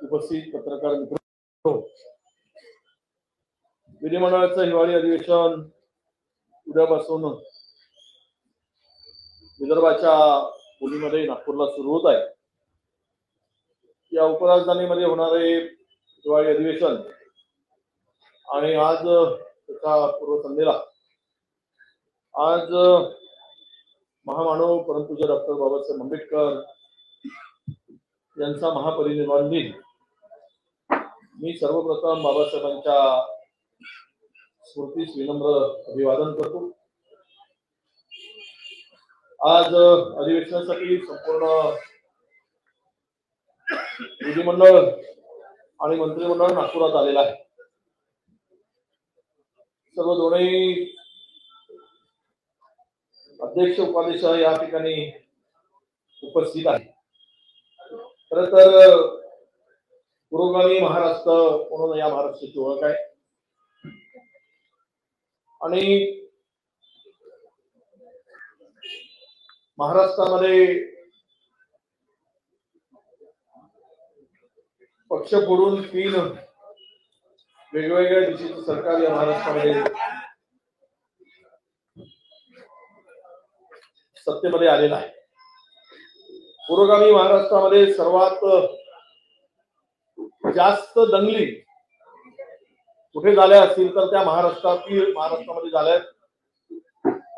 उपस्थित पत्रकार मित्र, विधिमंडळाचं हिवाळी अधिवेशन उद्यापासून विदर्भाच्या बोलीमध्ये नागपूरला सुरू होत आहे। या उपराजधानीमध्ये होणारे हिवाळी अधिवेशन आणि आज त्याच्या पूर्वसंध्येला आज महामानव परमपूज्य डॉक्टर बाबासाहेब आंबेडकर यांचा महापरिनिर्वाण दिन। मी सर्वप्रथम बाबासाहेबांच्या स्मृतीस विनम्र अभिवादन करतो। आज अधिवेशनासाठी संपूर्ण विधिमंडळ आणि मंत्रिमंडळ नागपुरात आलेला आहे। सर्व दोन्ही अध्यक्ष उपाध्यक्ष या ठिकाणी उपस्थित आहेत। खरं तर पुरोगामी महाराष्ट्र म्हणून या महाराष्ट्राची ओळख आहे आणि महाराष्ट्रामध्ये पक्ष फोडून 3 वेगवेगळ्या दिशेचं सरकार या महाराष्ट्रामध्ये सत्तेमध्ये आलेलं आहे। पुरोगामी महाराष्ट्रामध्ये सर्वात जास्त दंगली कुठे झाल्या असतील तर त्या महाराष्ट्रामध्ये झाल्या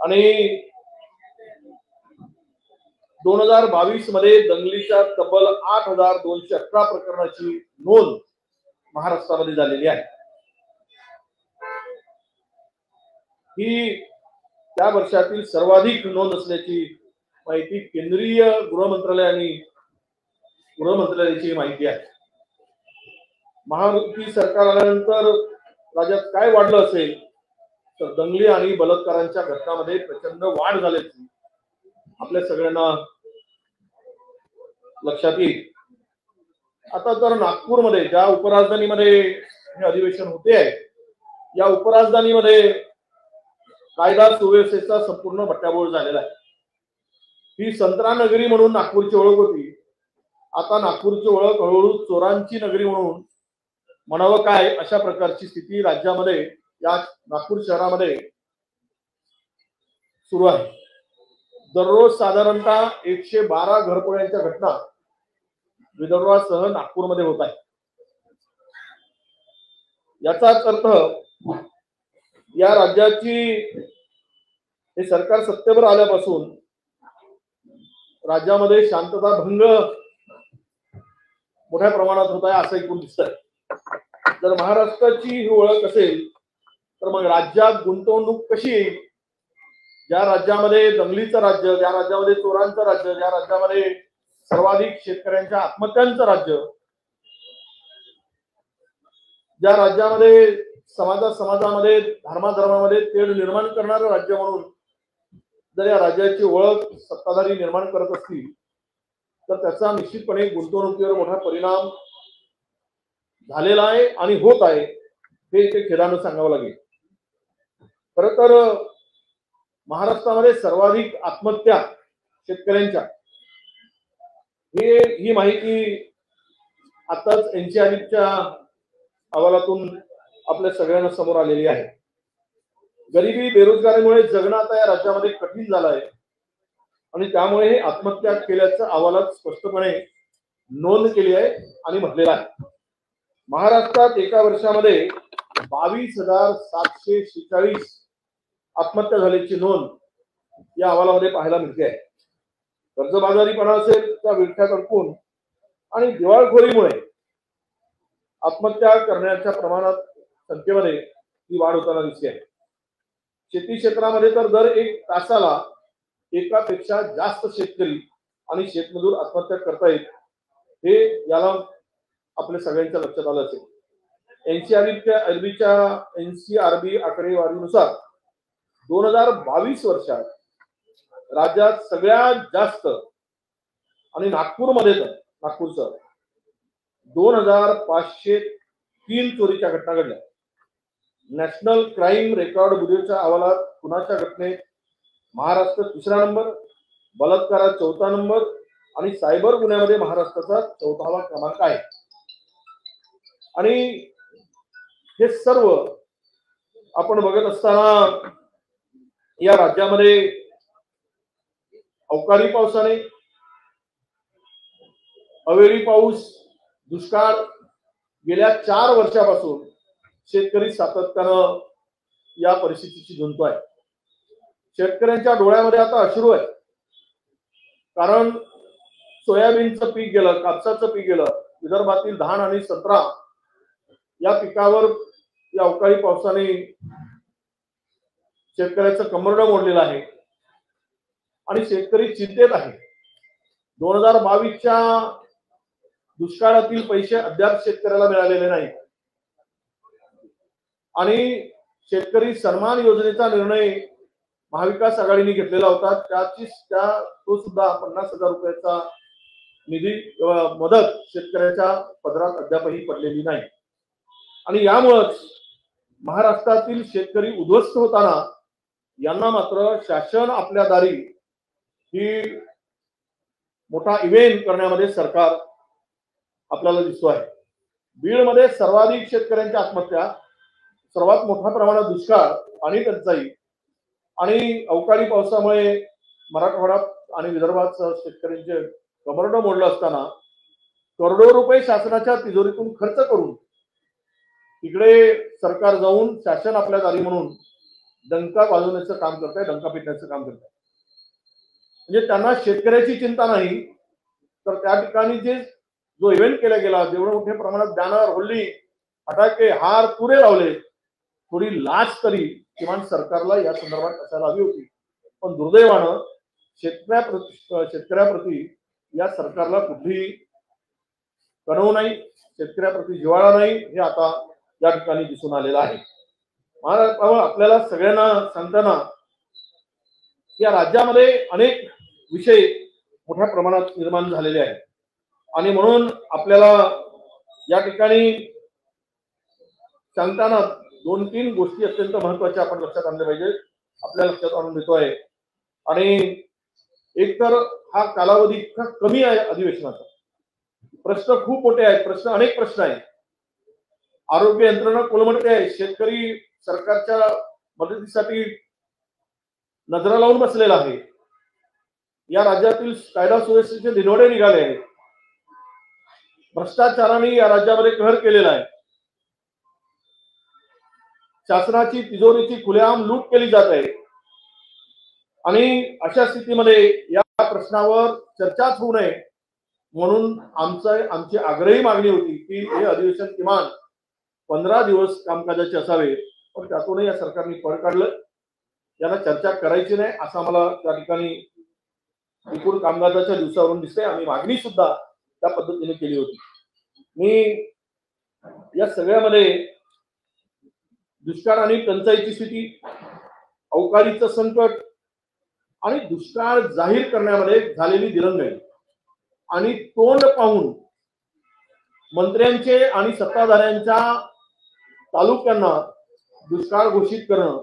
आणि 2022 मध्ये दंगलीच्या तब्बल 8218 प्रकरणाची नोंद महाराष्ट्रामध्ये झालेली आहे। ही त्या वर्षातील सर्वाधिक नोंद असल्याची माहिती केंद्रीय गृहमंत्रालयाची माहिती आहे। महायुती सरकार आल्यानंतर राज्यात काय वाढलं असेल तर दंगली आणि बलात्कारांच्या घटनांमध्ये प्रचंड वाढ झाल्याची आपल्या सगळ्यांना लक्षात येईल। आता तर नागपूरमध्ये ज्या उपराजधानीमध्ये हे अधिवेशन होते आहे, या उपराजधानीमध्ये कायदा सुव्यवस्थेचा संपूर्ण बट्ट्याबोळ झालेला आहे। ही संत्रा नगरी म्हणून नागपूरची ओळख होती, आता नागपूरची ओळख हळूहळू चोरांची नगरी म्हणून म्हणावं काय अशा प्रकारची स्थिती राज्यामध्ये या नागपूर शहरामध्ये सुरू आहे। दररोज साधारणतः 112 घरफोड्यांच्या घटना विदर्भासह नागपूरमध्ये होत आहे। याचाच अर्थ या राज्याची हे सरकार सत्तेवर आल्यापासून राज्यामध्ये शांतता भंग मोठ्या प्रमाणात होत आहे असं एकूण दिसतंय। जर महाराष्ट्राची ही ओळख असेल तर मग राज्यात गुंतवणूक कशी येईल? ज्या राज्यामध्ये दंगलीचं राज्य, ज्या राज्यामध्ये चोरांचं राज्य, ज्या राज्यामध्ये सर्वाधिक शेतकऱ्यांच्या आत्महत्यांचं राज्य, ज्या राज्यामध्ये समाजामध्ये धर्मामध्ये तेढ निर्माण करणारं राज्य म्हणून जर या राज्याची ओळख सत्ताधारी निर्माण करत असतील तर त्याचा निश्चितपणे गुंतवणुकीवर मोठा परिणाम झालेला आहे आणि होत आहे, हे इथे खेदानं सांगावं लागेल। खरं तर महाराष्ट्रामध्ये सर्वाधिक आत्महत्या शेतकऱ्यांच्या ही माहिती आताच एनसीआरबीच्या अहवालातून आपल्या सगळ्यांना समोर आलेली आहे। गरिबी बेरोजगारीमुळे जगणं आता या राज्यामध्ये कठीण झालं आहे आणि त्यामुळे हे आत्महत्या केल्याचं अहवालात स्पष्टपणे नोंद केली आहे आणि म्हटलेलं आहे। महाराष्ट्रात एका वर्षामध्ये 22,746 आत्महत्या झाल्याची नोंद या अहवालामध्ये पाहायला मिळते आहे। कर्जबाजारीपणा असेल त्या विळख्यात अडकून आणि दिवाळखोरीमुळे आत्महत्या करण्याच्या प्रमाणात संख्येमध्ये ही वाढ होताना दिसते आहे। शेती क्षेत्रामध्ये तर दर 1 तासाला एकापेक्षा जास्त शेतकरी आणि शेतमजूर आत्महत्या करतायत, हे याला आपल्या सगळ्यांच्या लक्षात आलं असेल। एनसीआरबी आकडेवारीनुसार 2022 वर्षात राज्यात सगळ्यात जास्त आणि नागपूरचं 2503 चोरीच्या घटना घडल्या। नॅशनल क्राईम रेकॉर्ड ब्युरोच्या अहवालात खुनाच्या घटनेत महाराष्ट्र 3रा नंबर, बलात्कारात 4था नंबर आणि सायबर गुन्ह्यामध्ये महाराष्ट्राचा 4था क्रमांक आहे। आणि हे सर्व आपण बघत असताना या राज्यामध्ये अवकाळी पावसाने, अवेळी पाऊस, दुष्काळ गेल्या 4 वर्षापासून शेतकरी सातत्यानं या परिस्थितीची झुंजतोय. शेतकऱ्यांच्या डोळ्यामध्ये आता अश्रू आहे, कारण सोयाबीनचं पीक गेलं, कापसाचं पीक गेलं, विदर्भातील धान आणि संत्रा या पिकावर या अवकाळी पावसाने शेतकऱ्याचं कंबरडं मोडलेलं आहे आणि शेतकरी चिंतेत आहे. 2022च्या दुष्काळातील पैसे अद्याप शेतकऱ्याला मिळालेले नाहीत आणि शेतकरी सन्मान योजनेचा निर्णय महाविकास आघाडीने घेतलेला होता. तो सुद्धा 50,000 रुपयाचा निधी मदत शेतकऱ्याच्या पदरात अद्यापही पडलेली नाही आणि यामुळेच महाराष्ट्रातील शेतकरी उद्ध्वस्त होताना यांना मात्र शासन आपल्या दारी ही मोठा इव्हेंट करण्यामध्ये सरकार आपल्याला दिसतो आहे. बीडमध्ये सर्वाधिक शेतकऱ्यांच्या आत्महत्या, सर्वात मोठ्या प्रमाणात दुष्काळ आणि टंचाई आणि अवकाळी पावसामुळे मराठवाड्यात आणि विदर्भात शेतकऱ्यांचे कंबरडं मोडलं असताना करोडो रुपये शासनाच्या तिजोरीतून खर्च करून इकडे सरकार जाऊन शासन आपल्या दारी म्हणून डंका वाजवण्याचं काम करत आहे, डंका पिटण्याचं काम करत आहे. म्हणजे त्यांना शेतकऱ्याची चिंता नाही, तर त्या ठिकाणी जो इव्हेंट केला गेला, जेवढे मोठ्या प्रमाणात बॅनर, होल्डी, फटाके, हार, तुरे लावले, थोडी लाच तरी किमान सरकारला या संदर्भात असायला हवी होती. पण दुर्दैवानं शेतकऱ्याप्रती या सरकारला कुठलीही कणव नाही, शेतकऱ्याप्रती जिव्हाळा नाही, हे आता या ठिकाणी दिसून आलेलं आहे. आपल्याला सगळ्यांना सांगताना या राज्यामध्ये अनेक विषय मोठ्या प्रमाणात निर्माण झालेले आहेत आणि म्हणून आपल्याला या ठिकाणी सांगताना 2-3 गोष्टी अत्यंत महत्वाच्या आपण लक्षात आणल्या पाहिजे. आपल्या लक्षात आणून देतोय आणि एक तर हा कालावधी इतका कमी आहे अधिवेशनाचा, प्रश्न खूप मोठे आहेत, अनेक प्रश्न आहेत, आरोग्य यंत्रणा कोलमडते आहे, शेतकरी सरकारच्या मदतीसाठी नजरा लावून बसलेला आहे, या राज्यातील कायदा सुव्यवस्थेचे दिनवडे निघाले आहेत, भ्रष्टाचाराने या राज्यामध्ये कहर केलेला आहे, शासनाची तिजोरीची खुलेआम लूट केली जात आहे आणि अशा स्थितीमध्ये या प्रश्नावर चर्चाच होऊ नये म्हणून आमची आग्रही मागणी होती की हे अधिवेशन किमान 15 दिवस कामकाजाचे असावे. पण त्यातूनही या सरकारने पळ काढलं, याला चर्चा करायची नाही असं मला त्या ठिकाणी एकूण कामकाजाच्या दिवसावरून दिसतंय. आम्ही मागणी सुद्धा त्या पद्धतीने केली होती. मी या सगळ्यामध्ये दुष्काळ आणि टंचाईची स्थिती, अवकाळीचं संकट आणि दुष्काळ जाहीर करण्यामध्ये झालेली दिरंगाई आणि तोंड पाहून मंत्र्यांचे आणि सत्ताधाऱ्यांच्या तालुक्यांना दुष्काळ घोषित करणं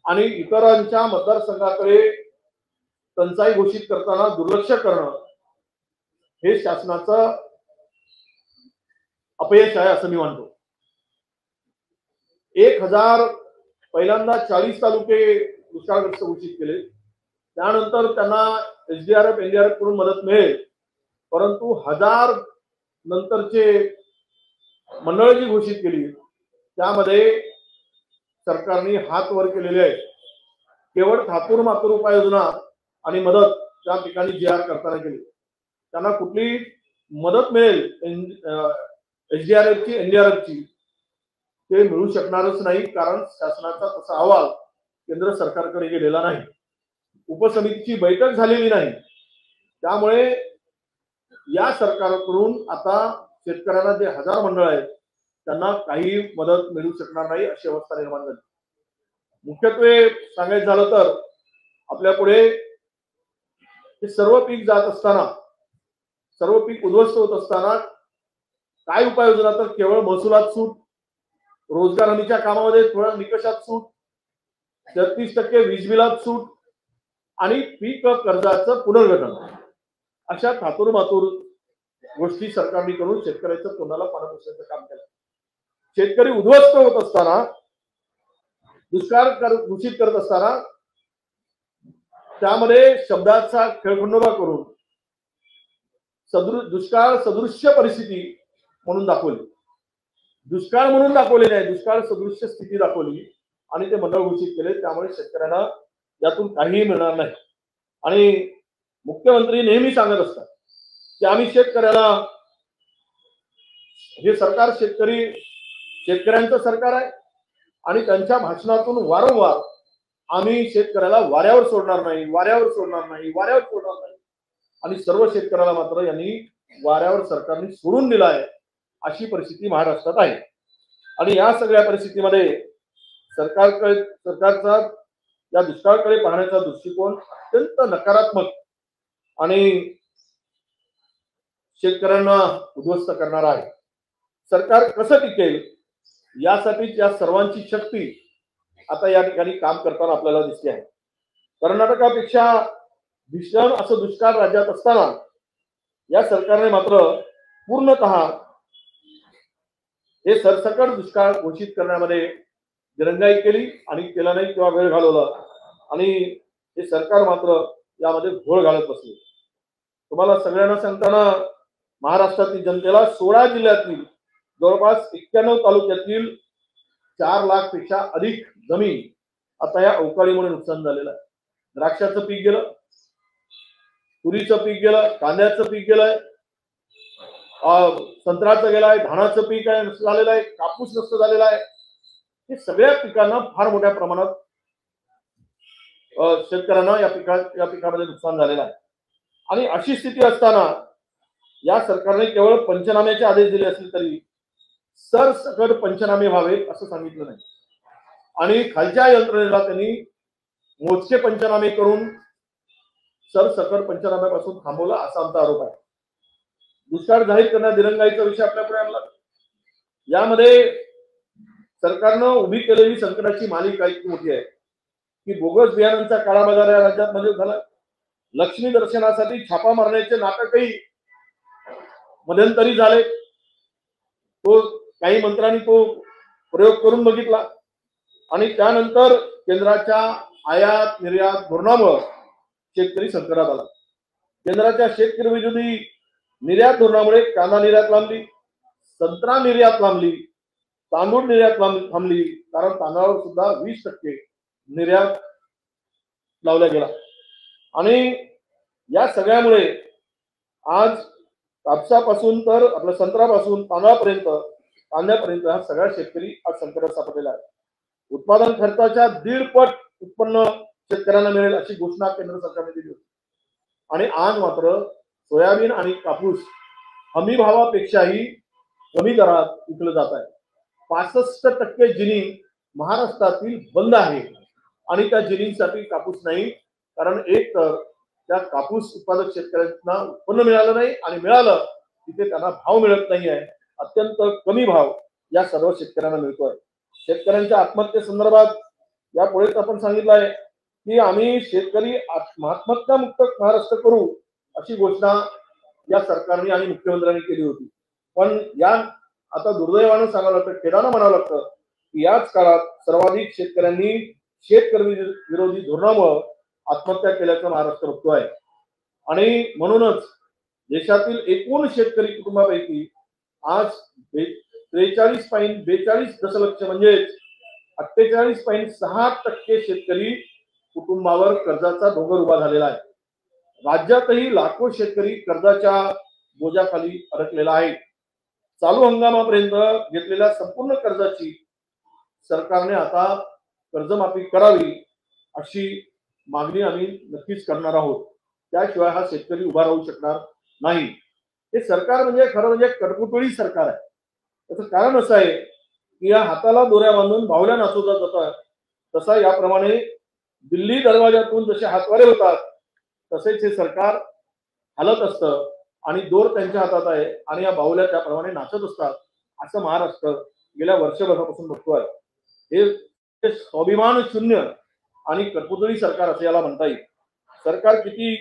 आणि इतरांच्या मतदारसंघाकडे टंचाई घोषित करताना दुर्लक्ष करणं हे शासनाचं अपयश आहे असं मी मानतो. 1000 पहिल्यांदा 40 तालुके दुष्काळग्रस्त घोषित केले, त्यानंतर त्यांना SDRF NDRF कडून मदत मिळेल, परंतु 1000 नंतरचे मंडळ जी घोषित केली त्यामध्ये सरकारने हात वर केलेले आहे. केवळ थातूर मातूर उपाययोजना आणि मदत त्या ठिकाणी GR करताना केली, त्यांना कुठली मदत मिळेल SDRF ची NDRF ची ते मिळू शकणारच नाही, कारण शासनाचा तसा अहवाल केंद्र सरकारकडे गेलेला नाही, उपसमितीची बैठक झालेली नाही. त्यामुळे या सरकारकडून आता शेतकऱ्यांना जे 1000 मंडळ आहेत त्यांना काही मदत मिळू शकणार नाही अशी अवस्था निर्माण झाली. मुख्यत्वे सांगायचं झालं तर आपल्या पुढे हे सर्व पीक जात असताना, सर्व पीक उद्ध्वस्त होत असताना काय उपाययोजना, तर केवळ महसुलात सूट, रोजगार हमीच्या कामामध्ये थोड्या निकषात सूट, 33% वीज बिलात सूट आणि पीक कर्जाचं पुनर्गठन, अशा थातूर मातूर गोष्टी सरकारने करून शेतकऱ्याचं तोंडाला पाणी पुसण्याचं काम केलं. शेतकरी उद्ध्वस्त होत असताना, दुष्काळ घोषित करत असताना त्यामध्ये शब्दाचा खेळखंडोबा करून दुष्काळ सदृश्य परिस्थिती म्हणून दाखवली, दुष्काळ म्हणून दाखवले नाही, दुष्काळ सदृश्य स्थिती दाखवली आणि ते मंडळ घोषित केले. त्यामुळे शेतकऱ्यांना यातून काहीही मिळणार नाही. आणि मुख्यमंत्री नेहमी सांगत असतात की आम्ही शेतकऱ्याला, हे सरकार शेतकऱ्यांचं सरकार आहे आणि त्यांच्या भाषणातून वारंवार आम्ही शेतकऱ्याला वाऱ्यावर सोडणार नाही, वाऱ्यावर सोडणार नाही, वाऱ्यावर सोडणार नाही. आणि सर्व शेतकऱ्याला मात्र यांनी वाऱ्यावर सरकारने सोडून दिला आहे, अशी परिस्थिती महाराष्ट्रात आहे. आणि या सगळ्या परिस्थितीमध्ये सरकारचा या दुष्काळाकडे पाहण्याचा दृष्टिकोन अत्यंत नकारात्मक आणि शेतकऱ्यांना उद्ध्वस्त करणारा आहे. सरकार कसं टिकेल यासाठी या सर्वांची शक्ती आता या ठिकाणी काम करताना आपल्याला दिसते आहे. कर्नाटकापेक्षा भीषण असं दुष्काळ राज्यात असताना या सरकारने मात्र पूर्णतः हे सरसकट दुष्काळ घोषित करण्यामध्ये दिरंगाई केली आणि केला नाही किंवा वेळ घालवला आणि हे सरकार मात्र यामध्ये घोळ घालत बसले. तुम्हाला सगळ्यांना सांगताना महाराष्ट्रातील जनतेला 16 जिल्ह्यातील जवळपास 91 तालुक्यातील 4 लाख पेक्षा अधिक जमीन आता या अवकाळीमुळे नुकसान झालेलं आहे. द्राक्षाचं पीक गेलं, तुरीचं पीक गेलं, कांद्याचं पीक गेलंय, संत्र्याचं गेलाय, धानाचं पीक आहे नष्ट झालेलं आहे, कापूस नष्ट झालेला आहे. हे सगळ्या पिकांना फार मोठ्या प्रमाणात शेतकऱ्यांना या पिकामध्ये नुकसान झालेलं आहे. आणि अशी स्थिती असताना या सरकारने केवळ पंचनाम्याचे आदेश दिले असले तरी सरसकट पंचनामे व्हावेत असं सांगितलं नाही. आणि खालच्या यंत्रणेला त्यांनी मोजके पंचनामे करून सरसकट पंचनाम्यापासून थांबवला असा आमचा आरोप आहे. दुष्काळ जाहीर करण्यात दिरंगाईचा विषय आपल्यापुढे आणला. यामध्ये सरकारनं उभी केलेली संकटाची मालिका इतकी मोठी आहे की बोगस बियाणांचा काळा बाजार या राज्यात मध्ये झाला. लक्ष्मी दर्शनासाठी छापा मारण्याचे नाटकही मध्यंतरी झाले. तो काही मंत्र्यांनी तो प्रयोग करून बघितला आणि त्यानंतर केंद्राच्या आयात निर्यात धोरणामुळे शेतकरी संकटात आला. केंद्राच्या शेतकरी विरोधी निर्यात धोरणामुळे कांदा निर्यात लांबली, संत्रा निर्यात लांबली, तांदूळ निर्यात थांबली, कारण तांदळावर सुद्धा 20% निर्यात लावला गेला. आणि या सगळ्यामुळे आज कापसापासून तर आपल्या संत्र्यापासून तांदळापर्यंत कांद्यापर्यंत हा सगळा शेतकरी आज संकटात सापडलेला आहे. उत्पादन खर्चाच्या 1.5 पट उत्पन्न शेतकऱ्यांना मिळेल अशी घोषणा केंद्र सरकारने दिली होती आणि आज मात्र सोयाबीन आणि कापूस हमी भावापेक्षाही कमी दरात विकलं जात आहे. 65% जिनिंग महाराष्ट्रातील बंद आहे आणि त्या जिनिंगसाठी कापूस नाही, कारण एक तर त्या कापूस उत्पादक शेतकऱ्यांना उत्पन्न मिळालं नाही आणि मिळालं तिथे त्यांना भाव मिळत नाही आहे. अत्यंत कमी भाव या सर्व शेतकऱ्यांना मिळतोय. शेतकऱ्यांच्या आत्महत्येसंदर्भात यापुढेच आपण सांगितलं आहे की आम्ही शेतकरी आत्महत्या मुक्त महाराष्ट्र करू अशी घोषणा या सरकारने आणि मुख्यमंत्र्यांनी केली होती. पण या आता दुर्दैवानं सांगावं लागतं, खेदानं म्हणावं लागतं की याच काळात सर्वाधिक शेतकऱ्यांनी शेतकरी विरोधी धोरणामुळे आत्महत्या केल्याचं महाराष्ट्र बघतोय. आणि म्हणूनच देशातील एकूण शेतकरी कुटुंबापैकी आज 43.42 दशलक्ष म्हणजे 48.6% शेतकरी कुटुंबावर कर्जाचा डोंगर उभा झालेला आहे. राज्यातही लाखो शेतकरी कर्जाच्या बोजाखाली अडकलेला आहे. चालू हंगामापर्यंत घेतलेल्या संपूर्ण कर्जाची सरकारने आता कर्जमाफी करावी अशी मागणी आम्ही नक्कीच करणार आहोत. त्याशिवाय हा शेतकरी उभा राहू शकणार नाही. हे सरकार म्हणजे खरं म्हणजे कटपुतळी सरकार आहे. त्याचं कारण असं आहे की या हाताला दोऱ्या बांधून बाहुल्या नाचवला जातात, तसा याप्रमाणे दिल्ली दरवाजातून जसे हातवारे होतात तसेच हे सरकार हलत असतं आणि दोर त्यांच्या हातात आहे आणि या बाहुल्या त्याप्रमाणे नाचत असतात असं महाराष्ट्र गेल्या वर्षभरापासून बघतोय. हे स्वाभिमान शून्य आणि कटपुतळी सरकार असं याला म्हणता येईल. सरकार किती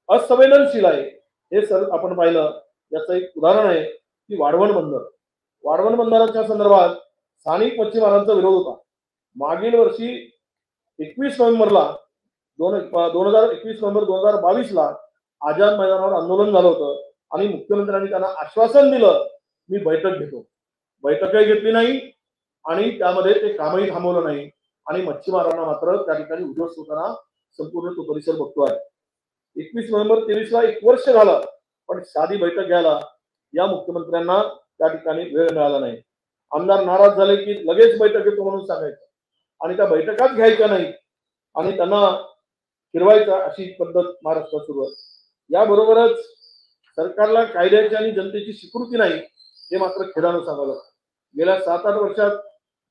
असंवेदनशील आहे हे सर आपण पाहिलं. याचं एक उदाहरण आहे की वाढवण बंदर. वाढवण बंदराच्या संदर्भात स्थानिक मच्छीमारांचा विरोध होता. मागील वर्षी 21 नोव्हेंबरला 2021 नोव्हेंबर 2022ला आझाद मैदानावर आंदोलन झालं होतं आणि मुख्यमंत्र्यांनी त्यांना आश्वासन दिलं, मी बैठक घेतो. बैठकही घेतली नाही आणि त्यामध्ये ते कामही थांबवलं नाही आणि मच्छीमारांना मात्र त्या ठिकाणी उद्ध्वस्त होताना संपूर्ण तो परिसर बघतोय. 21 नोव्हेंबर 23ला 1 वर्ष झालं, पण साधी बैठक घ्यायला या मुख्यमंत्र्यांना त्या ठिकाणी वेळ मिळाला नाही. आमदार नाराज झाले की लगेच बैठक घेतो म्हणून सांगायचं आणि त्या बैठकाच घ्यायच्या नाही आणि त्यांना फिरवायचा, अशी पद्धत महाराष्ट्रात सुरू आहे. याबरोबरच सरकारला कायद्याची आणि जनतेची स्वीकृती नाही, हे मात्र खेदानं सांगावं. गेल्या 7-8 वर्षात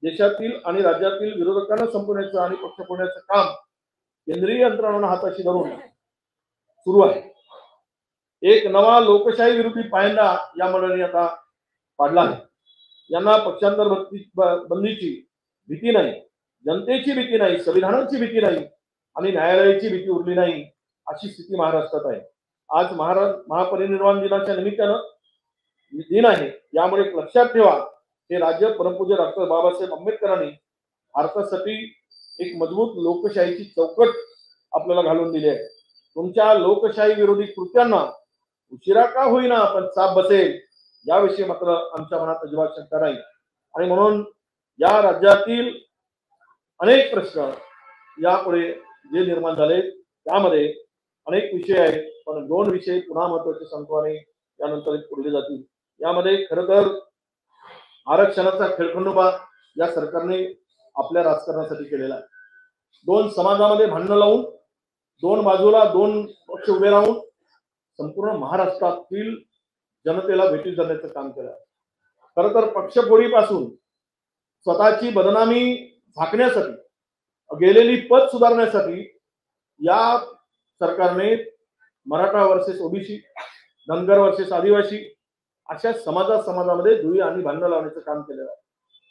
देशातील आणि राज्यातील विरोधकांना संपवण्याचं आणि पक्ष फोडण्याचं काम केंद्रीय यंत्रणांना हाताशी धरून सुरू आहे. एक नवा लोकशाही विरोधी पायंडा या मंडळींनी आता पाडला आहे. यांना पक्षांतर बंदीची भीती नाही, जनतेची भीती नाही, संविधानाची भीती नाही आणि न्यायालयाची भीती उरली नाही, अशी स्थिती महाराष्ट्रात आहे. आज महापरिनिर्वाण दिनाच्या निमित्तानं दिन आहे. यामुळे लक्षात ठेवा, हे राज्य परमपूज्य डॉक्टर बाबासाहेब आंबेडकरांनी भारतासाठी एक मजबूत लोकशाहीची चौकट आपल्याला घालून दिली आहे. तुमच्या लोकशाही विरोधी कृत्यांना उशिरा का होईना पण चाप बसेल, याविषयी मात्र आमच्या मनात अजिबात शंका नाही. आणि म्हणून या राज्यातील अनेक प्रश्न यापुढे जे निर्माण झाले त्यामध्ये अनेक विषय आहेत, पण 2 विषय पुन्हा महत्वाचे सांगतो आणि त्यानंतर पुढले जातील. यामध्ये खरं तर आरक्षणाचा खेळखंडोबा या सरकारने आपल्या राजकारणासाठी केलेला आहे. 2 समाजामध्ये भांडणं लावून, 2 बाजूला 2 पक्ष उभे राहून संपूर्ण महाराष्ट्रातील जनतेला भेटी करण्याचं काम केलं. खरं तर पक्षफोडीपासून स्वतःची बदनामी झाकण्यासाठी, गेलेली पद सुधारण्यासाठी या सरकारने Maratha versus OBC, Dhangar versus आदिवासी अशा समाजामध्ये दुई आणि भांडणं लावण्याचं काम केलेलं आहे.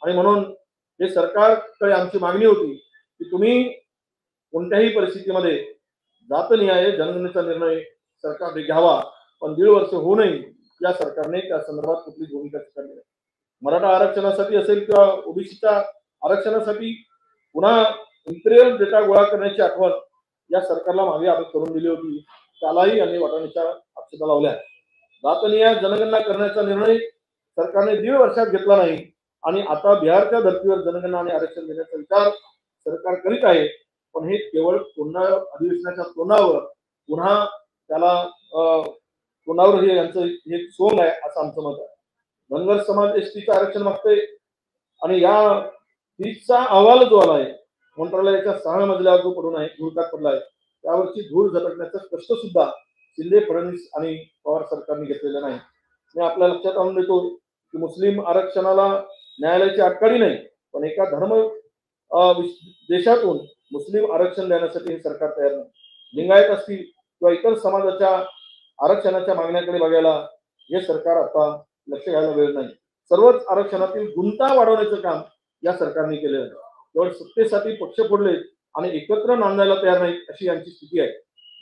आणि म्हणून हे सरकारकडे आमची मागणी होती की तुम्ही कोणत्याही परिस्थितीमध्ये जातनिहाय जनगणनेचा निर्णय सरकारने घ्यावा, पण 1.5 वर्ष होऊ नये या सरकारने त्या संदर्भात कुठली भूमिका स्वीकारली नाही. मराठा आरक्षणासाठी असेल किंवा ओबीसीच्या आरक्षणासाठी पुन्हा इम्पिरियल डेटा गोळा करण्याची आठवण या सरकारला मागे आपण करून दिली होती, त्यालाही यांनी वाटाण्याच्या अक्षता लावल्या. जातनिहाय जनगणना करण्याचा निर्णय सरकारने 1.5 वर्षात घेतला नाही आणि आता बिहारच्या धर्तीवर जनगणना आणि आरक्षण देण्याचा विचार सरकार करीत आहे. पण हे केवळ पुन्हा अधिवेशनाच्या तोंडावर पुन्हा त्याला तोंडावर हे यांचं हे सोंग आहे असं आमचं मत आहे. धनगर समाज एसटीचं आरक्षण मागतोय आणि या 30चा अहवाल जो आला आहे मंत्रालयाच्या 6व्या मजल्यावर जो पडून आहे, धूळकात पडला आहे, त्यावरची धूळ झटकण्याचं कष्ट सुद्धा शिंदे, फडणवीस आणि पवार सरकारने घेतलेलं नाही. मी आपल्या लक्षात आणून देतो की मुस्लिम आरक्षणाला न्यायालयाची अटकळी नाही, पण एका धर्म देशातून मुस्लिम आरक्षण देण्यासाठी हे सरकार तयार नाही. लिंगायत असतील किंवा इतर समाजाच्या आरक्षणाच्या मागण्याकडे बघायला हे सरकार आता लक्ष घालायला वेळ नाही. सर्वच आरक्षणातील गुंता वाढवण्याचं काम या सरकारने केलेलं आहे. केवळ सत्तेसाठी पक्ष फोडले आणि एकत्र नांदायला तयार नाहीत, अशी यांची स्थिती आहे.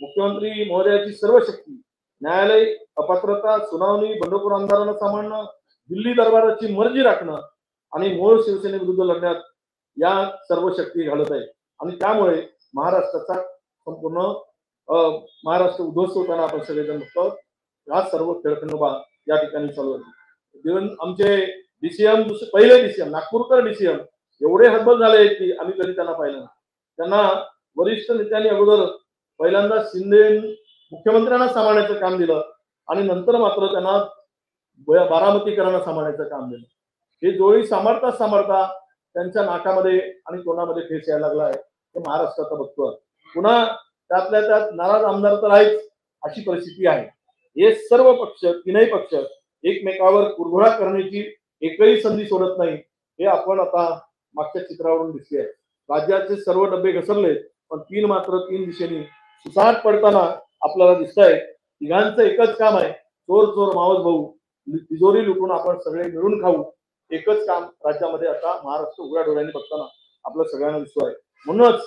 मुख्यमंत्री महोदयाची सर्व शक्ती, न्यायालय, अपात्रता, सुनावणी, बंडखोर आमदारांना सांभाळणं, दिल्ली दरबाराची मर्जी राखणं आणि मूळ शिवसेनेविरुद्ध लढण्यात या सर्व शक्ती घालत आहे. आणि त्यामुळे महाराष्ट्राचा संपूर्ण महाराष्ट्र उद्ध्वस्त होताना आपण सगळेजण बघतो. हा सर्व खेळखंडोबा या ठिकाणी चालू आहे. आमचे डीसीएम, पहिले डीसीएम, नागपूरकर डीसीएम एवढे हतबल झाले की आम्ही कधी त्यांना पाहिलं नाही. त्यांना वरिष्ठ नेत्यांनी अगोदर पहिल्यांदा शिंदे मुख्यमंत्र्यांना सांभाळण्याचं काम दिलं आणि नंतर मात्र त्यांना बारामतीकरांना सांभाळण्याचं काम दिलं. हे जोडी सांभाळता त्यांच्या नाकामध्ये आणि तोंडामध्ये ठेस यायला लागला आहे. ते महाराष्ट्राचा बघतोय. पुन्हा त्यातल्या त्यात नाराज आमदार तर आहेच, अशी परिस्थिती आहे. हे सर्व पक्ष, 3ही पक्ष एकमेकावर कुरघोडा करण्याची एकही संधी सोडत नाही, हे आपण आता मागच्या चित्रावरून दिसते आहे. राज्याचे सर्व डबे घसरले, पण 3 मात्र 3 दिशेने सुसाट पडताना आपल्याला दिसत आहे. तिघांचं एकच काम आहे, चोर चोर मावस भाऊ, तिजोरी लुटून आपण सगळे मिळून खाऊ. एकच काम राज्यामध्ये आता महाराष्ट्र उघड्या डोळ्यांनी बघताना आपल्या सगळ्यांना दिसतो आहे. म्हणूनच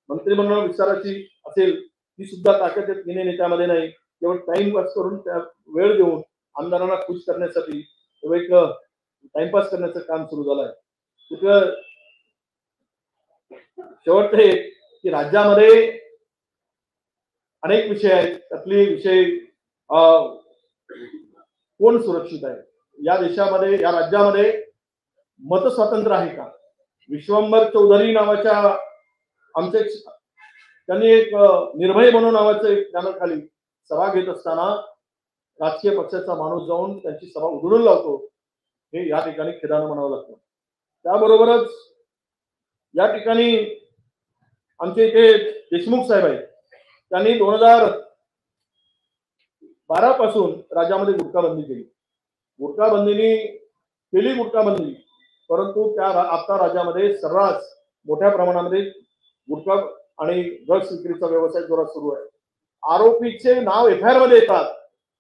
मंत्रिमंडळ विस्ताराची असेल ती सुद्धा ताकद या 3 नेत्यामध्ये नाही. केवळ टाइम पास करून त्या वेळ देऊन आमदारांना खुश करण्यासाठी एक टाइमपास करण्याचं काम सुरू झालंय. तिथं शेवटचं हे की राज्यामध्ये अनेक विषय आहेत. त्यातले विषय कोण सुरक्षित आहे या देशामध्ये, या राज्यामध्ये मत स्वातंत्र्य आहे का? विश्वंभर चौधरी नावाच्या आमचे त्यांनी एक निर्भय म्हणून नावाचं एक चॅनल सभा घेत असताना राजकीय पक्षाचा माणूस जाऊन त्यांची सभा उधळून लावतो, हे या ठिकाणी खेदानं म्हणावं लागतं. त्याबरोबरच या ठिकाणी आमचे इथे देशमुख साहेब आहेत, त्यांनी 2012 पासून राज्यामध्ये गुटखाबंदी केली. गुटखाबंदीने केली गुटखाबंदी, परंतु त्या आता राज्यामध्ये सर्रास मोठ्या प्रमाणामध्ये गुटखा आणि ड्रग्स विक्रीचा व्यवसाय जोरात सुरू आहे. आरोपीचे नाव एफआयआर मध्ये येतात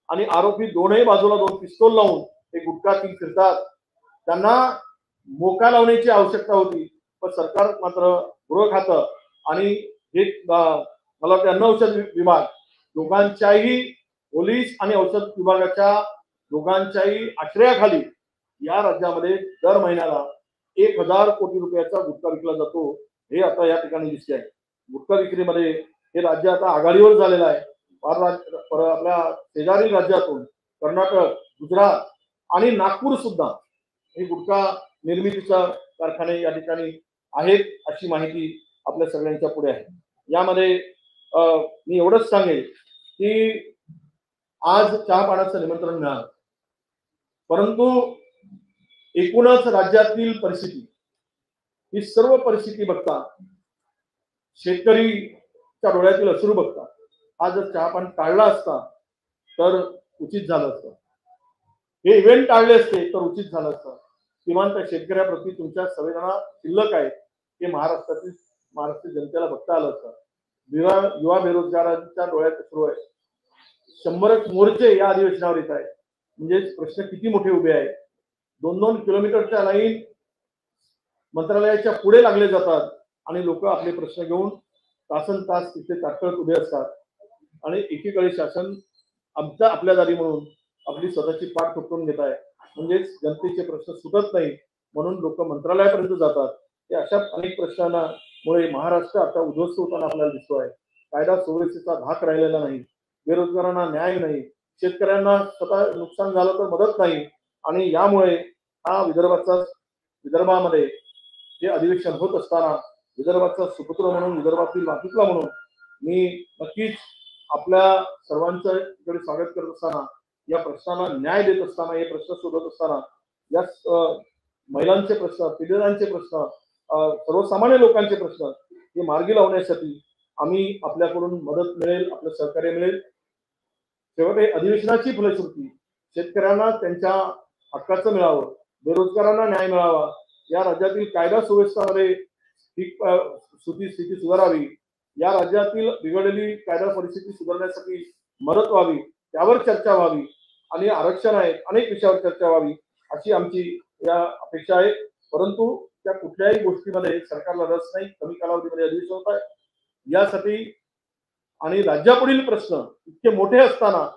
आणि आरोपी दोनही बाजूला 2 पिस्तूल लावून ते गुटखा फिरतात. त्यांना मोका लावण्याची आवश्यकता होती, पण सरकार मात्र गृह खातं आणि हे मला वाटतं अन्न औषध विभाग दोघांच्याही पोलीस आणि औषध विभागाच्या दोघांच्याही आश्रयाखाली या राज्यामध्ये दर महिन्याला 1000 कोटी रुपयाचा गुटखा विकला जातो, हे आता या ठिकाणी दिसते आहे. गुटखा विक्रीमध्ये हे राज्य आता आघाडीवर झालेलं आहे. आपल्या शेजारी राज्यातून कर्नाटक, गुजरात आणि नागपूर सुद्धा हे गुटखा निर्मितीचा कारखाने या ठिकाणी आहेत, अशी माहिती आपल्या सगळ्यांच्या पुढे आहे. यामध्ये मी एवढंच सांगेल की आज चहा पाण्याचं निमंत्रण मिळालं, परंतु एकूणच राज्यातील परिस्थिती, ही सर्व परिस्थिती बघता, शेतकरीच्या डोळ्यातील अश्रू बघता, हा जर चहापान टाळला असता तर उचित झालं असतं. हे इव्हेंट टाळले असते तर उचित झालं असतं. किमान त्या शेतकऱ्याप्रती तुमच्या संवेदना शिल्लक आहेत हे महाराष्ट्र जनतेला बघता आलं असतं. युवा बेरोजगारांच्या डोळ्यात अश्रू आहे. 100 मोर्चे या अधिवेशनावर येत आहेत. म्हणजे प्रश्न किती मोठे उभे आहेत. 2-2 किलोमीटरच्या लाईन मंत्रालयाच्या पुढे लागले जातात आणि लोक आपले प्रश्न घेऊन तासन तास तिथे ताटकळत उभे असतात आणि एकीकडे शासन आपल्या दारी म्हणून आपली स्वतःची पाठ ठोकून घेत आहे. म्हणजेच जनतेचे प्रश्न सुटत नाही म्हणून लोक मंत्रालयापर्यंत जातात. हे अशा अनेक प्रश्नांमुळे महाराष्ट्र आता उद्ध्वस्त होताना आपल्याला दिसतो आहे. कायदा सुव्यवस्थेचा धाक राहिलेला नाही, बेरोजगारांना न्याय नाही, शेतकऱ्यांना स्वतः नुकसान झालं तर मदत नाही आणि यामुळे हा विदर्भामध्ये हे अधिवेशन होत असताना विदर्भाचा सुपुत्र म्हणून, विदर्भातील मातृत्व म्हणून मी नक्कीच आपल्या सर्वांचं इकडे स्वागत करत असताना, या प्रश्नाला न्याय देत असताना, हे प्रश्न सोडवत असताना, या महिलांचे प्रश्न, पीडितांचे प्रश्न, सर्वसामान्य लोकांचे प्रश्न हे मार्गी लावण्यासाठी आम्ही आपल्याकडून मदत मिळेल, आपलं सहकार्य मिळेल. शेवटी अधिवेशनाची फलश्रुती शेतकऱ्यांना त्यांच्या हक्काचं मिळावं, बेरोजगारांना न्याय मिळावा, या राज्यातील कायदा सुव्यवस्थेमध्ये स्थिती सुधारावी, या राज्यातील बिघडलेली कायदा परिस्थिती सुधारण्यासाठी मदत व्हावी, त्यावर चर्चा व्हावी आणि आरक्षण आहे, अनेक विषयावर चर्चा व्हावी अशी आमची या अपेक्षा आहे. परंतु त्या कुठल्याही गोष्टीमध्ये सरकारला रस नाही. कमी कालावधीमध्ये अधिवेशन होत आहे यासाठी आणि राज्यापुढील प्रश्न इतके मोठे असताना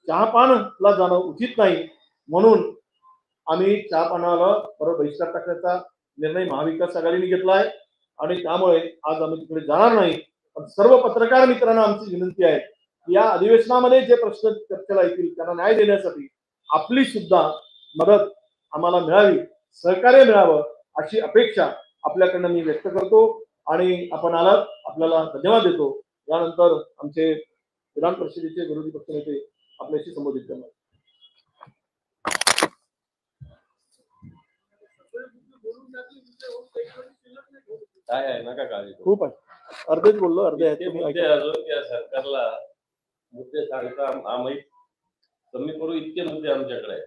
चहापानला जाणं उचित नाही, म्हणून आम्ही चहापानाला परत बहिष्कार टाकण्याचा निर्णय महाविकास आघाडीने घेतला आहे आणि त्यामुळे आज आम्ही तिकडे जाणार नाही. पण सर्व पत्रकार मित्रांना आमची विनंती आहे की या अधिवेशनामध्ये जे प्रश्न चर्चेला येतील त्यांना न्याय देण्यासाठी आपली सुद्धा मदत आम्हाला मिळावी, सहकार्य मिळावं अशी अपेक्षा आपल्याकडनं मी व्यक्त करतो आणि आपण आलात, आपल्याला धन्यवाद देतो. यानंतर आमचे विधान परिषदेचे विरोधी पक्षनेते आपल्याशी संबोधित करणार. काय आहे नका काळजी करू. खूप आहे, अर्धेच बोललो, अर्धे आहेत. मुद्दे अजून या सरकारला मुद्दे सांगता आम्ही कमी करू इतके मुद्दे आमच्याकडे आहेत.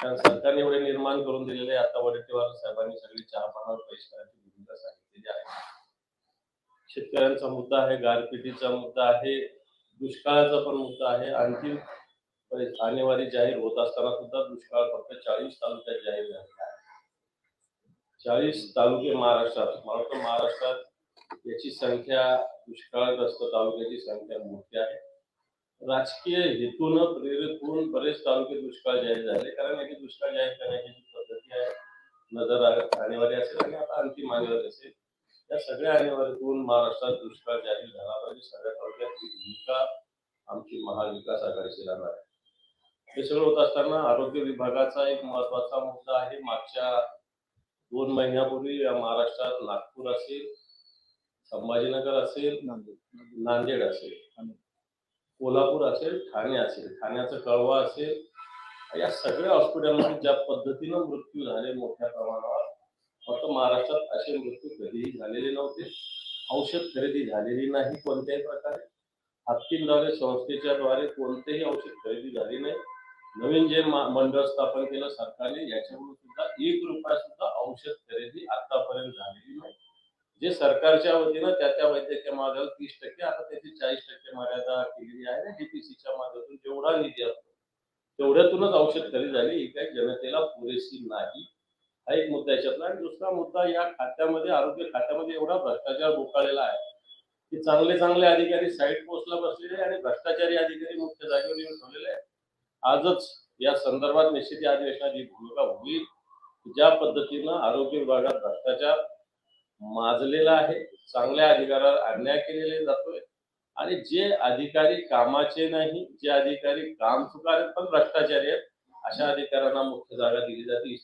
कारण सरकारने एवढे निर्माण करून दिलेले. आता वडेट्टीवार साहेबांनी सगळी चहापानावर बहिष्काराची भूमिका सांगितलेली आहे. शेतकऱ्यांचा मुद्दा आहे, गारपिटीचा मुद्दा आहे, दुष्काळाचा पण मुद्दा आहे. आणखी आणेवारी जाहीर होत असताना सुद्धा दुष्काळ फक्त 40 तालुक्यात जाहीर झालेला आहे. 40 तालुके महाराष्ट्रात. मला वाटतं महाराष्ट्रात याची संख्या, दुष्काळग्रस्त तालुक्याची संख्या मोठी आहे. राजकीय हेतून प्रेरित होऊन बरेच तालुके दुष्काळ जाहीर झाले. कारण याची दुष्काळ जाहीर करण्याची जी पद्धती सदर आणेवारी असेल आणि आता अंतिम आणेवारी असेल, या सगळ्या आणेवारीतून महाराष्ट्रात दुष्काळ जाहीर झाला पाहिजे. सगळ्या तालुक्यात ही भूमिका आमची महाविकास आघाडीची राहणार आहे. हे सगळं होत असताना आरोग्य विभागाचा एक महत्वाचा मुद्दा आहे. मागच्या 2 महिन्यापूर्वी या महाराष्ट्रात नागपूर असेल, संभाजीनगर असेल, नांदेड असेल, कोल्हापूर असेल, ठाणे असेल, ठाण्याचं कळवा असेल, या सगळ्या हॉस्पिटलमध्ये ज्या पद्धतीनं मृत्यू झाले मोठ्या प्रमाणावर, फक्त महाराष्ट्रात असे मृत्यू कधीही झालेले नव्हते. औषध खरेदी झालेली नाही कोणत्याही प्रकारे. हाफकिनद्वारे संस्थेच्या द्वारे कोणतेही औषध खरेदी झाली नाही. नवीन जे मंडळ स्थापन केलं सरकारने, याच्यामुळे सुद्धा 1 रुपया सुद्धा औषध खरेदी आतापर्यंत झालेली नाही. जे सरकारच्या वतीनं त्या वैद्यकीय महाविद्यालयाला 30%, आता त्याची 40% मर्यादा केलेली आहे. डीपीसीच्या माध्यमातून जेवढा निधी असतो तेवढ्यातूनच औषध खरेदी झाली, ही काही जनतेला पुरेशी नाही. हा एक मुद्दा याच्यातला. आणि दुसरा मुद्दा, या खात्यामध्ये, आरोग्य खात्यामध्ये एवढा भ्रष्टाचार बोकाळलेला आहे की चांगले चांगले अधिकारी साईड पोस्टला बसलेले आणि भ्रष्टाचारी अधिकारी मुख्य जागेवर येऊन ठेवलेले आहेत. आजच या संदर्भात निश्चित अधिवेशनाची भूमिका होईल. ज्या पद्धतीनं आरोग्य विभागात भ्रष्टाचार माजलेला आहे, चांगल्या अधिकाऱ्यावर अन्याय केलेले जातोय आणि जे अधिकारी कामाचे नाही, जे अधिकारी काम चुकार पण भ्रष्टाचारी आहेत, अशा अधिकाऱ्यांना मुख्य जागा दिली जाते.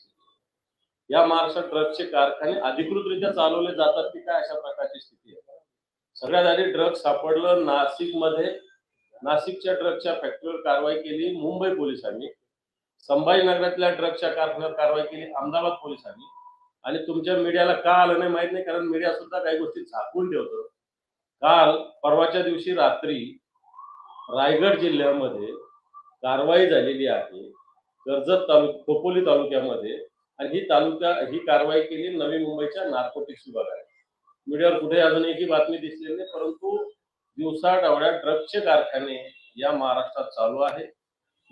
या महाराष्ट्रात ड्रग्सचे कारखाने अधिकृतरित्या चालवले जातात की काय, अशा प्रकारची स्थिती आहे. सगळ्यात आधी ड्रग्ज सापडलं नाशिकमध्ये. नाशिकच्या ड्रग्सच्या फॅक्टरीवर कारवाई केली मुंबई पोलिसांनी. संभाजीनगरातल्या ड्रग्सच्या कारखान्यावर कारवाई केली अहमदाबाद पोलिसांनी. आणि तुमच्या मीडियाला का आलं नाही माहित नाही, कारण मीडिया सुद्धा काही गोष्टी झाकून ठेवतो. काल परवाच्या दिवशी रात्री रायगड जिल्ह्यामध्ये कारवाई झालेली आहे कर्जत खोपोली तालुक्यामध्ये, आणि ही कारवाई केली नवी मुंबईच्या नार्कोटिक्स विभागाने. मीडियावर कुठे अजून एकही बातमी दिसलेली नाही, परंतु दिवसाढवळ्या ड्रग्सचे कारखाने या महाराष्ट्रात चालू आहे.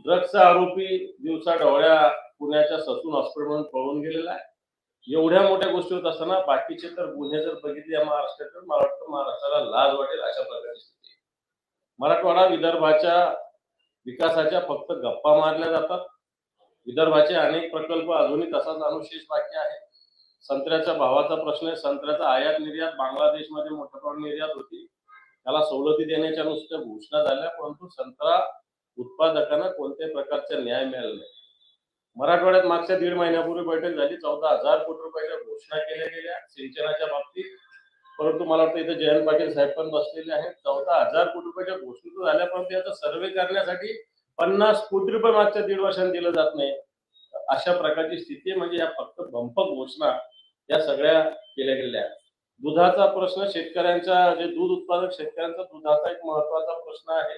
ड्रग्सचा आरोपी दिवसाढवळ्या पुण्याच्या ससून हॉस्पिटलमधून पळून गेलेला आहे. एवढ्या मोठ्या गोष्टी होत असताना बाकीचे तर गुन्हे जर बघितले या महाराष्ट्रात, तर मला वाटतं महाराष्ट्राला लाज वाटेल, अशा प्रकारची स्थिती. मराठवाडा विदर्भाच्या विकासाच्या फक्त गप्पा मारल्या जातात. विदर्भाचे अनेक प्रकल्प अजूनही तसाच अनुशेष बाकी आहे. संत्र्याच्या भावाचा प्रश्न आहे. संत्र्याचा आयात निर्यात बांगलादेशमध्ये मोठ्या प्रमाणात निर्यात होती, त्याला सवलती देण्याच्या नुसत्या घोषणा झाल्या, परंतु संत्रा उत्पादकांना कोणत्याही प्रकारचा न्याय मिळाला नाही. मराठवाड्यात मागच्या 1.5 महिन्यापूर्वी बैठक झाली. 14,000 कोटी रुपयाच्या घोषणा केल्या गेल्या सिंचनाच्या बाबतीत, परंतु मला वाटतं इथे जयंत पाटील साहेब पण बसलेले आहेत. 14,000 कोटी रुपयाच्या घोषणा झाल्या, पण त्याचा सर्व्हे करण्यासाठी 50 कोटी रुपये मागच्या 1.5 वर्षांनी दिलं जात नाही. अशा प्रकारची स्थिती म्हणजे या फक्त बंपक घोषणा या सगळ्या केल्या गेल्या. दुधाचा प्रश्न, शेतकऱ्यांचा, जे दूध उत्पादक शेतकऱ्यांचा दुधाचा एक महत्वाचा प्रश्न आहे.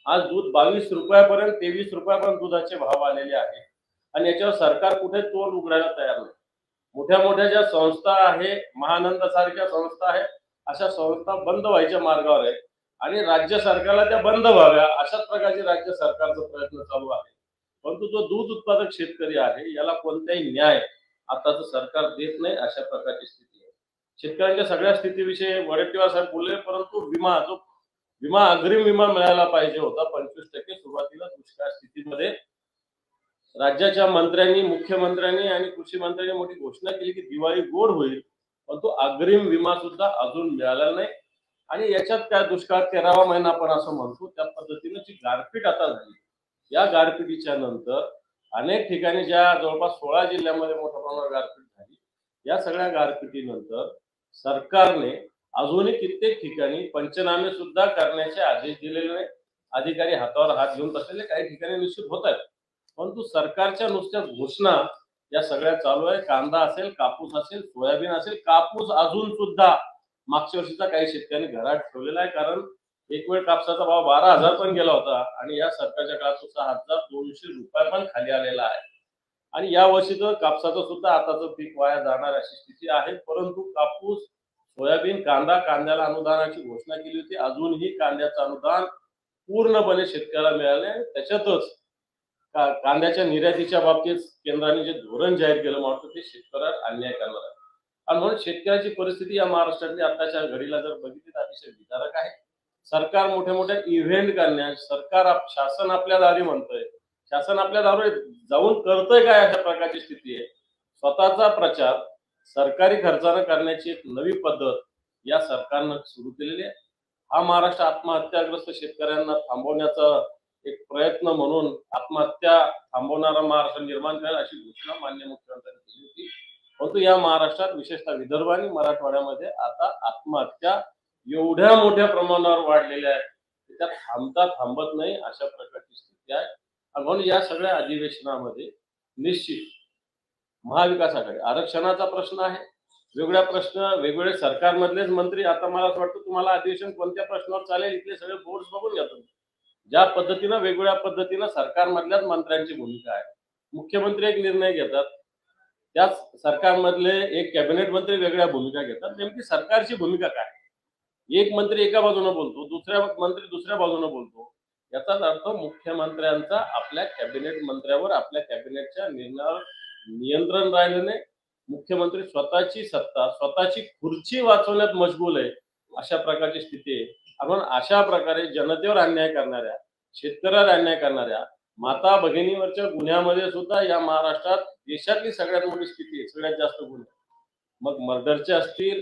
आज दूध 22 रुपयापर्यंत, 23 रुपयापर्यंत दुधाचे भाव आलेले आहेत आणि याच्यावर सरकार कुठे तोंड उघडायला तयार नाही. मोठ्या मोठ्या ज्या संस्था आहे, महानंद सारख्या संस्था आहेत, अशा संस्था बंद व्हायच्या मार्गावर आहे आणि राज्य सरकारला त्या बंद व्हाव्या अशाच प्रकारचे राज्य सरकारचा प्रयत्न चालू आहे. परंतु जो दूध उत्पादक शेतकरी आहे याला कोणताही न्याय आताचं सरकार देत नाही, अशा प्रकारची स्थिती आहे. शेतकऱ्यांच्या सगळ्या स्थितीविषयी वडेट्टीवार साहेब बोलले, परंतु विमा अग्रिम विमा मिळायला पाहिजे होता 25%. सुरुवातीला दुष्काळ स्थितीमध्ये राज्याच्या मंत्र्यांनी, मुख्यमंत्र्यांनी आणि कृषी मंत्र्यांनी मोठी घोषणा केली की दिवाळी गोड होईल, परंतु अग्रिम विमा सुद्धा अजून मिळाला नाही. आणि याच्यात काय दुष्काळ 13वा महिना आपण असं म्हणतो, त्या पद्धतीनं जी गारपीट आता झाली, या गारपिटीच्या नंतर अनेक ठिकाणी, ज्या जवळपास 16 जिल्ह्यामध्ये मोठ्या प्रमाणावर गारपीट झाली, या सगळ्या गारपिटीनंतर सरकारने अजूनही कित्येक ठिकाणी पंचनामे सुद्धा करण्याचे आदेश दिलेले नाही. अधिकारी हातावर हात घेऊन बसलेले काही ठिकाणी निश्चित होत आहेत, परंतु सरकारच्या नुसत्या घोषणा या सगळ्या चालू आहे. कांदा असेल, कापूस असेल, सोयाबीन असेल. कापूस अजून सुद्धा मागच्या वर्षीचा काही शेतकऱ्यांनी घरात ठेवलेला आहे, कारण एक वेळ कापसाचा भाव 12,000 पण गेला होता आणि या सरकारच्या काळात 6,200 रुपये पण खाली आलेला आहे. आणि या वर्षी तर कापसाचं सुद्धा आताचं पीक वाया जाणार अशी स्थिती आहे. परंतु कापूस, सोयाबीन, कांद्याला अनुदानाची घोषणा केली होती. अजूनही कांद्याचं अनुदान पूर्णपणे शेतकऱ्याला मिळाले. त्याच्यातच कांद्याच्या निर्यातीच्या बाबतीत केंद्राने जे धोरण जाहीर केलं, मला वाटतं ते शेतकऱ्यावर अन्याय करणार आहे. आणि म्हणून शेतकऱ्याची परिस्थिती या महाराष्ट्रातली आताच्या घडीला जर बघितली तर अतिशय विदारक आहे. सरकार मोठ्या मोठ्या इव्हेंट करण्यास, शासन आपल्या दारी म्हणतंय, शासन आपल्या दारी जाऊन करतंय काय, अशा प्रकारची स्थिती आहे. स्वतःचा प्रचार सरकारी खर्चानं करण्याची एक नवी पद्धत या सरकारनं सुरू केलेली आहे. हा महाराष्ट्र आत्महत्याग्रस्त शेतकऱ्यांना थांबवण्याचा एक प्रयत्न म्हणून आत्महत्या थांबवणारा महाराष्ट्र निर्माण करेल अशी घोषणा माननीय मुख्यमंत्र्यांनी केली होती. परंतु या महाराष्ट्रात विशेषतः विदर्भ आणि मराठवाड्यामध्ये आता आत्महत्या एवढ्या मोठ्या प्रमाणावर वाढलेल्या आहेत की त्या थांबता थांबत नाही अशा प्रकारची स्थिती आहे. आणि म्हणून या सगळ्या अधिवेशनामध्ये निश्चित महाविकास आघाडी आरक्षणाचा प्रश्न आहे, वेगवेगळे सरकारमधलेच मंत्री. आता मला असं वाटतं तुम्हाला अधिवेशन कोणत्या प्रश्नावर चालेल इथले सगळे बोर्ड बघून घ्या तुम्ही. ज्या पद्धतीनं वेगवेगळ्या पद्धतीनं सरकारमधल्याच मंत्र्यांची भूमिका आहे. मुख्यमंत्री एक निर्णय घेतात, त्याच सरकारमधले एक कॅबिनेट मंत्री वेगळ्या भूमिका घेतात. नेमकी सरकारची भूमिका काय? एक मंत्री एका बाजूने बोलतो, दुसऱ्या मंत्री दुसऱ्या बाजूने बोलतो. याचाच अर्थ मुख्यमंत्र्यांचा आपल्या कॅबिनेट मंत्र्यावर, आपल्या कॅबिनेटच्या निर्णयावर नियंत्रण राहिलं नाही. मुख्यमंत्री स्वतःची सत्ता, स्वतःची खुर्ची वाचवण्यात मशगूल आहे, अशा प्रकारची स्थिती आहे. आपण अशा प्रकारे जनतेवर अन्याय करणाऱ्या, शेतकऱ्यावर अन्याय करणाऱ्या, माता भगिनीवरच्या गुन्ह्यामध्ये सुद्धा या महाराष्ट्रात देशातली सगळ्यात मोठी स्थिती आहे, सगळ्यात जास्त गुन्हे. मग मर्डरचे असतील,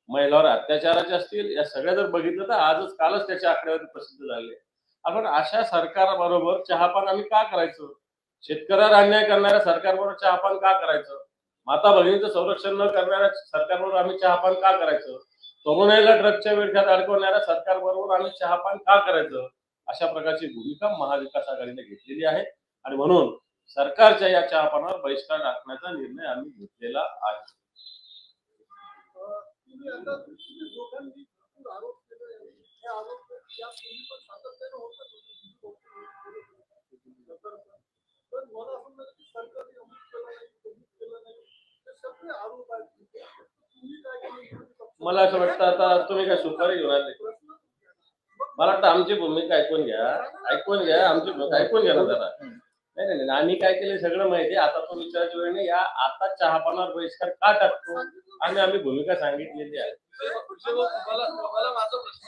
महिलांवर अत्याचाराचे असतील, या सगळ्या जर बघितलं तर आजच कालच त्याचे आकडेवारी प्रसिद्ध झाले. आपण अशा सरकारबरोबर चहापान आम्ही का करायचं? शेतकऱ्यावर अन्याय करणाऱ्या सरकारबरोबर चहापान का करायचं? माता भगिनीचं संरक्षण न करणाऱ्या सरकारबरोबर आम्ही चहापान का करायचं? तरुणाईला ड्रगच्या विळख्यात अडकवणाऱ्या सरकारबरोबर आम्ही चहापान का करायचं? अशा प्रकारची भूमिका महाविकास आघाडीने घेतलेली आहे. आणि म्हणून सरकारच्या या चहापानावर बहिष्कार टाकण्याचा निर्णय आम्ही घेतलेला आहे. मला असं वाटतं आता तुम्ही काय सुपारी घेऊन आले? मला वाटतं आमची भूमिका ऐकून घ्या, आमची भूमिका ऐकून घ्या ना जरा. नाही, आम्ही काय केलं सगळं माहिती. आता तो विचारायची वेळ नाही. या आता चहापानावर बहिष्कार का टाकतो आम्ही भूमिका सांगितलेली आहे. तुम्हाला माझा प्रश्न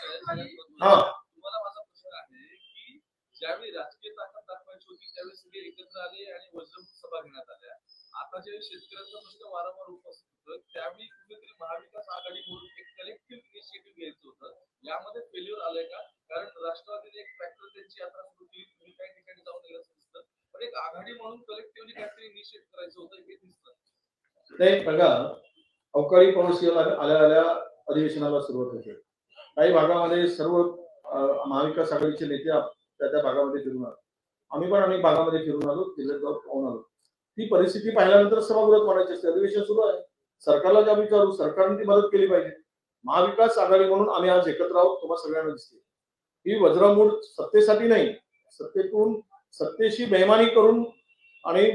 आहे की ज्यावेळी राजकीय ताकद दाखवायची होती त्यावेळी सगळे एकत्र आले आणि वज्रमुख सभा घेण्यात आल्या. आता जे शेतकऱ्यांचा प्रश्न वारंवार उपस्थित होतो त्यावेळी कुठेतरी महाविकास आघाडी म्हणून एक कलेक्टिव्ह इनिशिएटिव्ह घ्यायचं होतं. यामध्ये फेल्युअर आलंय का? कारण राष्ट्रवादीने एक ट्रॅक्टर त्यांची यात्रा सुरू केली, तुम्ही काही ठिकाणी जाऊन गेल्याचं दिसतं, पण एक आघाडी म्हणून कलेक्टिव्हली काहीतरी इनिशिएट करायचं होतं हे दिसतं. नाही बघा, अवकाळी पाऊस आल्या अधिवेशनाला सुरुवात होते. काही भागामध्ये सर्व महाविकास आघाडीचे नेते त्या भागामध्ये फिरून आलो. आम्ही पण अनेक भागामध्ये फिरून आलो, जिल्ह्यात जाऊन पाहून आलो. ती परिस्थिती पाहिल्यानंतर सभागृहात म्हणायची असते अधिवेशन सुरू आहे, सरकारला ज्या विचारू, सरकारने ती मदत केली पाहिजे. महाविकास आघाडी म्हणून आम्ही आज एकत्र आहोत, तुम्हाला सगळ्यांना दिसते. ही वज्रमूठ सत्तेसाठी नाही, सत्तेतून सत्तेशी बेईमानी करून आणि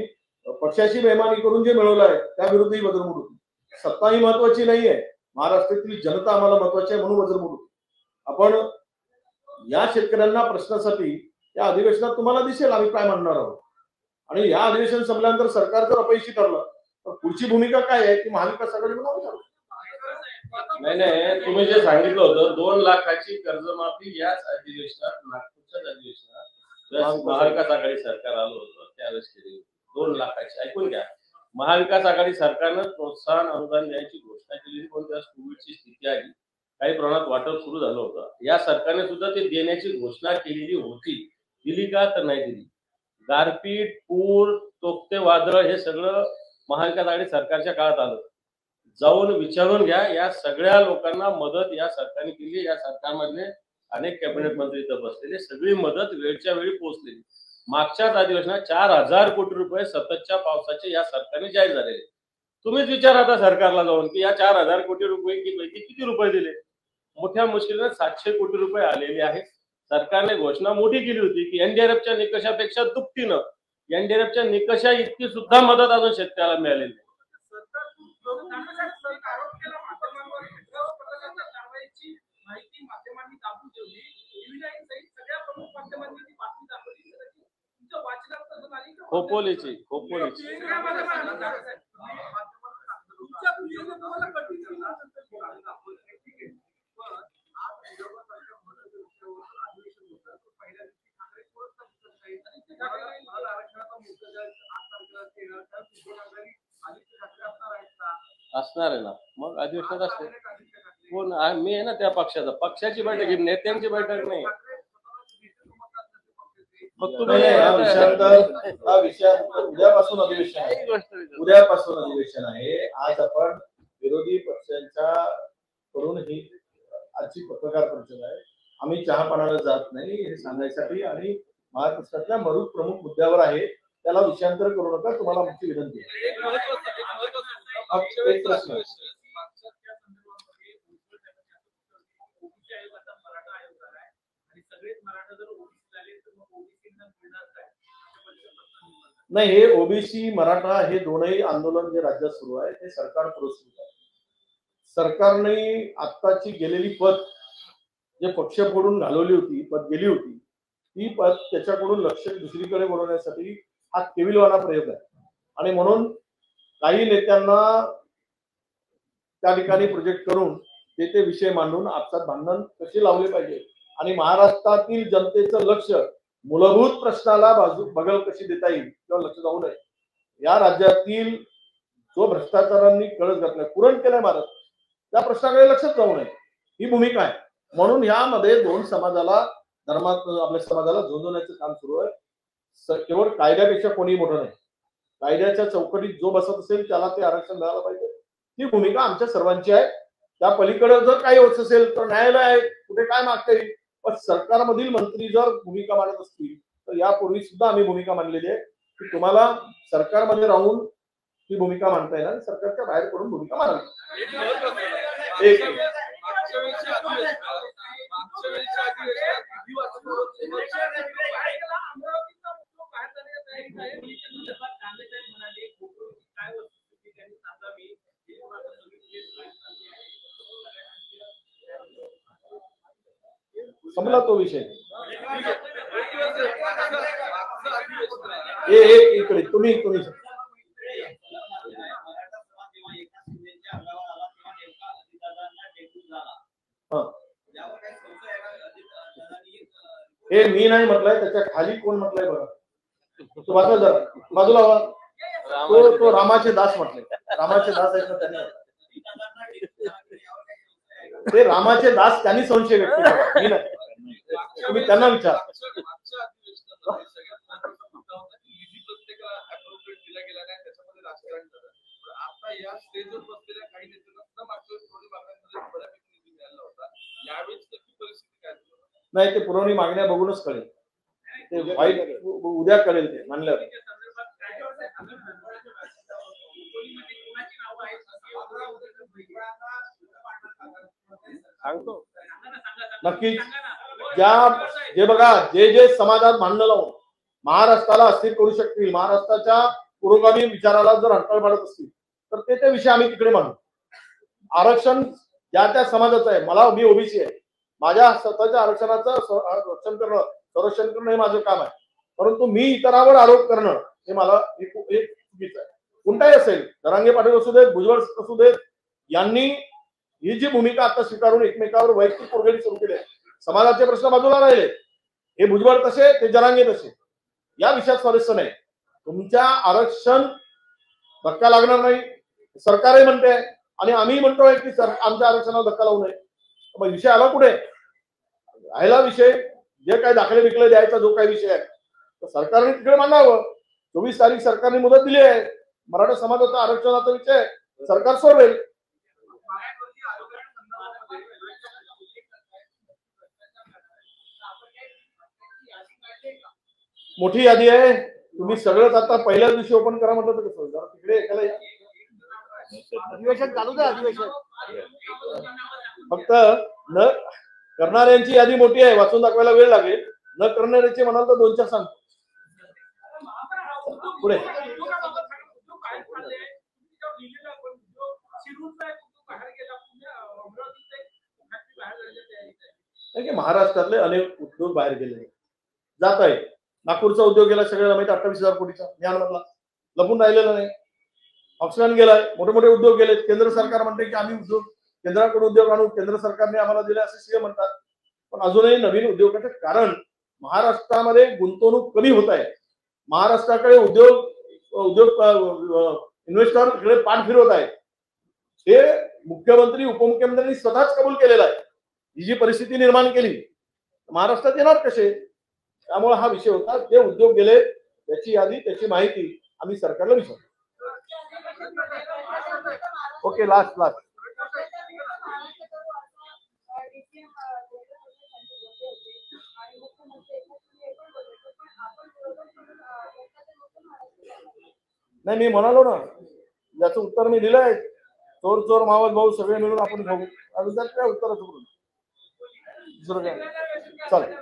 पक्षाशी बेईमानी करून जे मिळवलं आहे त्याविरुद्ध ही वज्रमूठ होती. सत्ता ही महत्वाची नाहीये, महाराष्ट्रातील जनता आम्हाला महत्वाची आहे म्हणून वज्रमूठ होती. आपण या शेतकऱ्यांना प्रश्नासाठी या अधिवेशनात तुम्हाला दिसेल आम्ही काय म्हणणार आहोत. आणि या अधिवेशन संपल्यानंतर सरकार जर अपयशी ठरलं तर पुढची भूमिका काय आहे ती महाविकास आघाडी म्हणून. नाही, तुम्ही जे सांगितलं होतं 2 लाखाची कर्जमाफी याच अधिवेशनात, नागपूरच्याच अधिवेशनात महाविकास आघाडी सरकार आलं होतं त्यावेळेस केली. 2 लाखाची. ऐकून घ्या, महाविकास आघाडी सरकारनं प्रोत्साहन अनुदान द्यायची घोषणा केली, पण त्यावेळेस कोविडची स्थिती आली, काही प्रमाणात वाटप सुरू झालं होतं. या सरकारने सुद्धा ते देण्याची घोषणा केलेली होती. दिली का? तर नाही दिली. गारपीट, पूर, तोक्ते वादळ हे सगळं महाविकास आघाडी सरकारच्या काळात आलं. जाऊन विचारून घ्या, या सगळ्या लोकांना मदत या सरकारने केली. या सरकारमधले अनेक कॅबिनेट मंत्री इथं बसलेले, सगळी मदत वेळच्या वेळी पोहोचलेली. मागच्याच अधिवेशनात 4,000 कोटी रुपये सततच्या पावसाचे या सरकारने जाहीर झालेले. तुम्हीच विचारा आता सरकारला जाऊन की या 4,000 कोटी रुपये किती रुपये दिले? मोठ्या मुश्किलीने 700 कोटी रुपये आलेले आहेत. सरकारने घोषणा मोठी केली होती की एनडीआरएफच्या निकषापेक्षा दुपटीनं, एनडीआरएफच्या निकषा इतकी सुद्धा मदत अजून शेतकऱ्याला मिळालेली. खोपोलीची असणार आहे ना, मग अधिवेशनात असते. कोण मी आहे ना त्या पक्षाचा, पक्षाची बैठक ही नेत्यांची बैठक नाही. मग तुम्ही नाही, हा विषयांतर उद्यापासून अधिवेशन आहे. उद्यापासून अधिवेशन आहे. आज आपण विरोधी पक्षांच्या कडून ही आजची पत्रकार परिषद आहे. आम्ही चहापानाला जात नाही हे सांगण्यासाठी आणि महाराष्ट्रातल्या प्रमुख मुद्द्यावर आहे, त्याला विषयांतर करू नका, तुम्हाला आमची विनंती आहे. एक महत्त्वाचा एक प्रश्न. नाही, हे ओबीसी मराठा हे दोनही आंदोलन जे राज्यात सुरू आहे ते सरकार सुरू आहे. सरकारने आत्ताची गेलेली पद जे पक्ष फोडून घालवली होती, पद गेली होती, ती पद त्याच्याकडून लक्ष दुसरीकडे वळवण्यासाठी हा केविलवाणा प्रयोग आहे. आणि म्हणून काही नेत्यांना त्या ठिकाणी प्रोजेक्ट करून ते विषय मांडून आपसात भांडण कसे लावले पाहिजे आणि महाराष्ट्रातील जनतेचं लक्ष मूलभूत प्रश्नाला बगल कशी देता येईल किंवा लक्ष जाऊ नये. या राज्यातील जो भ्रष्टाचारांनी कळस घातलाय, पुरण केलंय भारत, त्या प्रश्नाकडे लक्षच जाऊ नये ही भूमिका आहे. म्हणून यामध्ये दोन समाजाला, धर्मात आपल्या समाजाला झोंजवण्याचं काम सुरू आहे. केवळ कायद्यापेक्षा कोणी मोठं नाही. कायद्याच्या चौकटीत जो बसत असेल त्याला ते आरक्षण मिळालं पाहिजे, ही भूमिका आमच्या सर्वांची आहे. त्या पलीकडे जर काही होत असेल तर न्यायालय आहे, कुठे काय मागता येईल. पण सरकारमधील मंत्री जर भूमिका मांडत असतील तर यापूर्वी सुद्धा आम्ही भूमिका मांडलेली आहे की तुम्हाला सरकारमध्ये राहून ही भूमिका मांडता येणार, सरकारच्या बाहेर पडून भूमिका मांडावी. संपला तो विषय. इकडे तुम्ही हे मी नाही म्हटलंय, त्याच्या खाली कोण म्हटलंय बघा, तो वाचा जरा बाजूला व्हा. तो रामाचे दास म्हटले. रामाचे दास आहेत ना त्यांनी, ते रामाचे दास त्यांनी संशय व्यक्त केला, मी नाही. तुम्ही त्यांना विचार. नाही, ते पुरवणी मागण्या बघूनच कळेल, ते वाईट उद्या कळेल, ते मानल्यावर. सांगतो नक्की. जे बघा, जे समाजात भांडणं लावून महाराष्ट्राला अस्थिर करू शकतील, महाराष्ट्राच्या पुरोगामी विचाराला जर हटकळ पाडत असतील तर ते विषय आम्ही तिकडे मांडू. आरक्षण त्या समाजाचं आहे. मी ओबीसी आहे, माझ्या स्वतःच्या आरक्षणाचं संरक्षण करणं हे माझं काम आहे. परंतु मी इतरांवर आरोप करणं हे मला चुकीचं आहे. कोणताही असेल, जरांगे पाटील असू देत, भुजबळ असू देत, यांनी ही जी भूमिका आता स्वीकारून एकमेकावर वैयक्तिक पोरगडी सुरू केली आहे. समाजाचे प्रश्न बाजूला राहिले. हे भुजबळ तसे, ते जरांगे तसे, या विषयात स्वारस्य नाही. तुमच्या आरक्षण धक्का लागणार नाही सरकारही म्हणते आणि आम्ही म्हणतोय की आमच्या आरक्षणाला धक्का लावू नये. मग विषय आला कुठे? राहिला विषय जे काही दाखले बिकले द्यायचा जो काही विषय आहे तर सरकारने तिकडे मांडावं. 24 तारीख सरकारने मुदत दिली आहे. मराठा समाजाचा आरक्षणाचा विषय सरकार सोडवेल. मोठी यादी आहे. तुम्ही सगळंच आता पहिल्याच दिवशी ओपन करा म्हटलं तर कसं? जरा तिकडे एकाला अधिवेशन चालू आहे. अधिवेशन फक्त न करणाऱ्यांची यादी मोठी आहे, वाचून दाखवायला वेळ लागेल. न करणाऱ्याचे म्हणाल तर 2-4 सांगतो. पुढे महाराष्ट्रातले अनेक उद्योग बाहेर गेले जात आहे. नागपूरचा उद्योग गेला सगळ्याला माहिती, 28,000 कोटीचा ज्ञानमधला लपून राहिलेला नाही. ऑक्सिजन गेलाय, मोठे मोठे उद्योग गेलेत. केंद्र सरकार म्हणते की आम्ही उद्योग केंद्राकडून उद्योग आणू, केंद्र सरकारने आम्हाला दिले असे सीएम म्हणतात. पण अजूनही नवीन उद्योगाचे कारण महाराष्ट्रामध्ये गुंतवणूक कमी होत आहे. महाराष्ट्राकडे उद्योग इन्व्हेस्टर पाठ फिरवत आहे. हे मुख्यमंत्री उपमुख्यमंत्र्यांनी स्वतःच कबूल केलेलं आहे. ही जी परिस्थिती निर्माण केली महाराष्ट्रात येणार कसे, त्यामुळे हा विषय होता. जे उद्योग गेले त्याची यादी त्याची माहिती आम्ही सरकारला विचारतो. ओके, लास्ट नाही, मी म्हणालो ना, याचं उत्तर मी दिलंय. चोर चोर मावत भाऊ सगळे मिळून आपण खाऊ. अजून त्यात काय उत्तराचं बोलू, दुसरं काय. चालेल.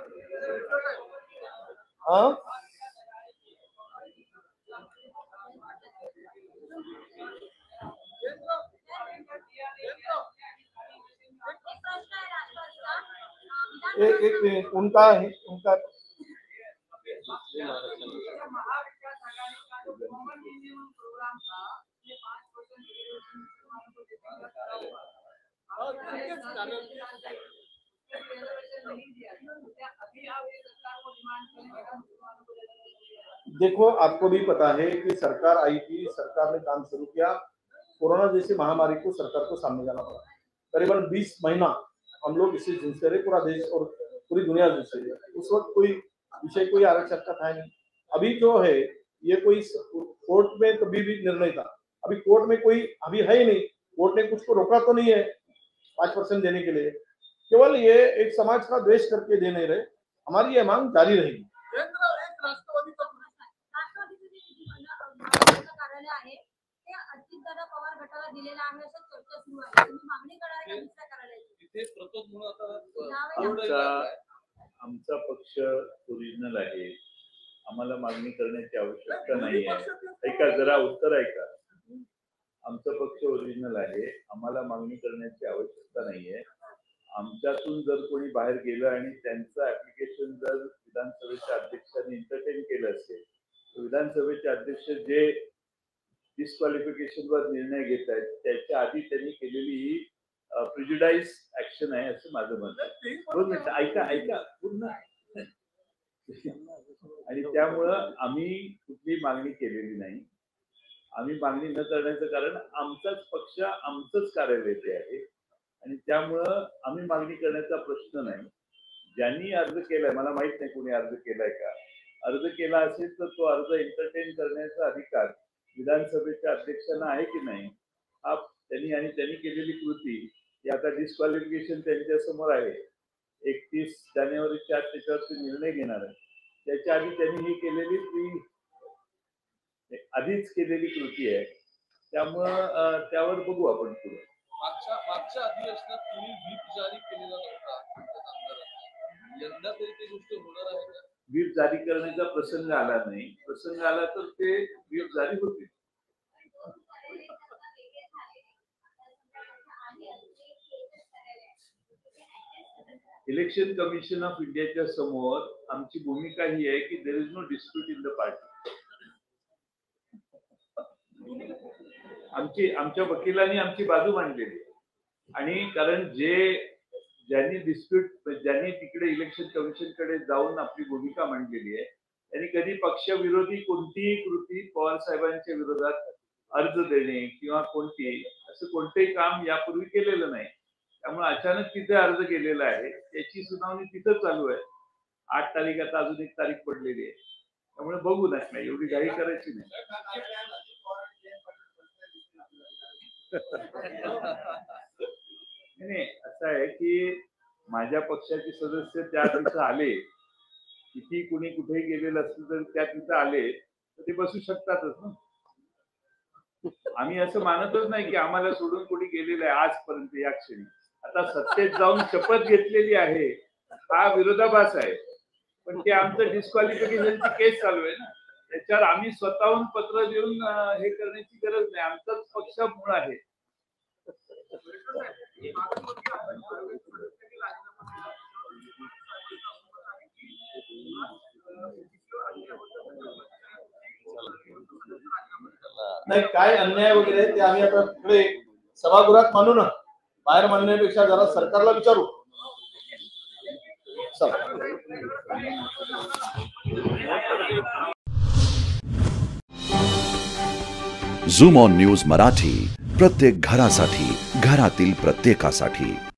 एक मिनिट, उनका है उनका देखो, आपको भी पता है कि सरकार आई थी, सरकार ने काम शुरू किया, कोरोना जैसी महामारी को सरकार को सामने जाना पड़ा। करीबन 20 महीना हम लोग इसे झेलते रहे, पूरा देश और पूरी दुनिया झेलते रही। उस वक्त कोई विषय कोई आरक्षण का था नहीं। अभी जो है ये कोई कोर्ट में कभी भी निर्णय था, अभी कोर्ट में कोई अभी है ही नहीं। कोर्ट ने कुछ को रोका तो नहीं है 5% देने के लिए, केवल ये एक समाज का द्वेष करके दे नहीं रहे। हमारी ये मांग जारी रहेगी। आमचा पक्ष ओरिजिनल आहे, आम्हाला मागणी करण्याची आवश्यकता नाही आहे। ऐका जरा, उत्तर ऐका। आमचा पक्ष ओरिजिनल आहे, आम्हाला मागणी करण्याची आवश्यकता नाही आहे। आमच्यातून जर कोणी बाहेर गेलं आणि त्यांचं ऍप्लिकेशन जर विधानसभेच्या अध्यक्षांनी एंटरटेन केलं असेल तर विधानसभेचे अध्यक्ष जे डिस्क्वालिफिकेशन वर निर्णय घेत आहेत त्याच्या आधी त्यांनी केलेली ही प्रिज्युडाइज ऍक्शन आहे असं माझं मत आहे। 2 मिनिटं ऐका पूर्ण। आणि त्यामुळं आम्ही कुठली मागणी केलेली नाही। आम्ही मागणी न करण्याचं कारण आमचाच पक्ष आमचंच कार्यालय ते आहे आणि त्यामुळं आम्ही मागणी करण्याचा प्रश्न नाही। ज्यांनी अर्ज केलाय, मला माहित नाही कोणी अर्ज केलाय का, अर्ज केला असेल तर तो अर्ज एंटरटेन करण्याचा अधिकार विधानसभेच्या अध्यक्षांना आहे की नाही, हा त्यांनी केलेली कृती ही आता डिस्क्वालिफिकेशन त्यांच्या समोर आहे। 31 जानेवारीच्या आत त्याच्यावरती निर्णय घेणार आहे। त्याच्या आधी त्यांनी ही केलेली आधीच केलेली कृती आहे, त्यामुळं त्यावर बघू आपण पुढे। मागच्या अधिवेशनात तुम्ही व्हीप जारी केलेला नव्हता, यंदा तरी ती गोष्ट होणार आहे का? व्हीप जारी करण्याचा प्रसंग आला नाही, प्रसंग आला तर ते व्हीप जारी होतील। इलेक्शन कमिशन ऑफ इंडियाच्या समोर आमची भूमिका ही आहे की there is no dispute in the party. आमच्या वकिलांनी आमची बाजू मांडलेली आणि कारण ज्यांनी तिकडे इलेक्शन कमिशन कडे जाऊन आपली भूमिका मांडलेली आहे त्यांनी कधी पक्षविरोधी कोणतीही कृती पवार साहेबांच्या विरोधात अर्ज देणे किंवा असं कोणतेही काम यापूर्वी केलेलं नाही। त्यामुळे अचानक तिथे अर्ज केलेला आहे, त्याची सुनावणी तिथं चालू आहे। 8 तारीख आता अजून 1 तारीख पडलेली आहे, त्यामुळे बघू नाही, एवढी घाई करायची नाही। नाही, असं आहे की माझ्या पक्षाचे सदस्य त्या तिथं आले, किती कुणी कुठेही गेलेलं असलं तर त्या तिथं आले तर ते बसू शकतातच ना। आम्ही असं मानतच नाही की आम्हाला सोडून कोणी गेलेलं आहे आजपर्यंत या क्षणी। आता सत्तेत जाऊन शपथ घेतलेली आहे हा विरोधाभास आहे, पण ते आमचं डिस्क्वालिफिकेशनची केस चालू आहे ना, त्याच्यावर आम्ही स्वतःहून पत्र देऊन हे करण्याची गरज नाही, आमचाच पक्ष मूळ आहे। नाही, काय अन्याय वगैरे ते आम्ही आता पुढे सभागृहात मानू ना, बाहेर मानण्यापेक्षा जरा सरकारला विचारू। झूम ऑन न्यूज मराठी, प्रत्येक घरासाठी, घरातील प्रत्येकासाठी.